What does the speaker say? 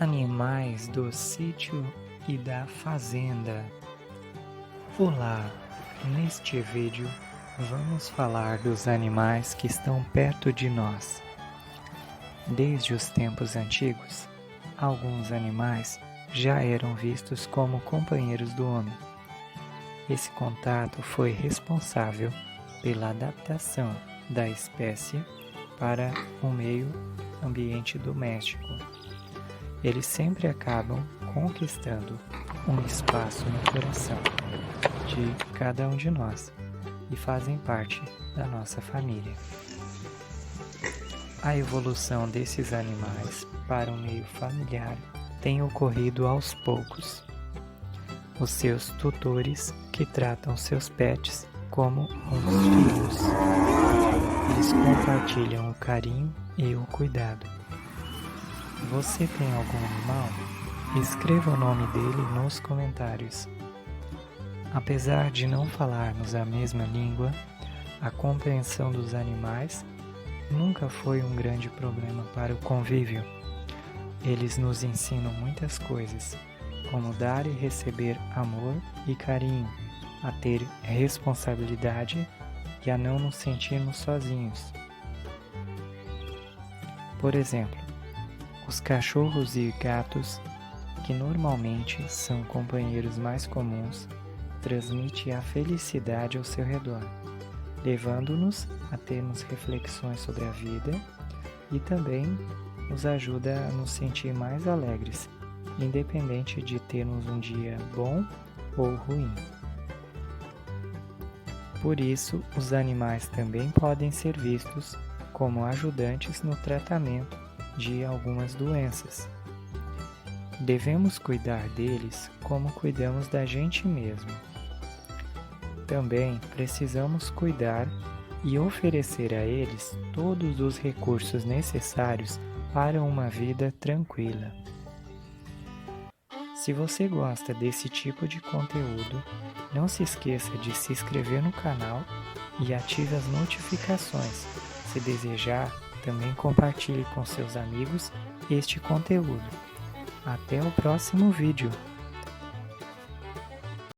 Animais do sítio e da fazenda. Olá, neste vídeo vamos falar dos animais que estão perto de nós. Desde os tempos antigos, alguns animais já eram vistos como companheiros do homem. Esse contato foi responsável pela adaptação da espécie para o meio ambiente doméstico. Eles sempre acabam conquistando um espaço no coração de cada um de nós e fazem parte da nossa família. A evolução desses animais para o meio familiar tem ocorrido aos poucos. Os seus tutores, que tratam seus pets como uns filhos, eles compartilham o carinho e o cuidado. Você tem algum animal? Escreva o nome dele nos comentários. Apesar de não falarmos a mesma língua, a compreensão dos animais nunca foi um grande problema para o convívio. Eles nos ensinam muitas coisas, como dar e receber amor e carinho, a ter responsabilidade e a não nos sentirmos sozinhos. Por exemplo, os cachorros e gatos, que normalmente são companheiros mais comuns, transmitem a felicidade ao seu redor, levando-nos a termos reflexões sobre a vida e também nos ajuda a nos sentir mais alegres, independente de termos um dia bom ou ruim. Por isso, os animais também podem ser vistos como ajudantes no tratamento de algumas doenças. Devemos cuidar deles como cuidamos da gente mesmo. Também precisamos cuidar e oferecer a eles todos os recursos necessários para uma vida tranquila. Se você gosta desse tipo de conteúdo, não se esqueça de se inscrever no canal e ative as notificações. Se desejar, também compartilhe com seus amigos este conteúdo. Até o próximo vídeo!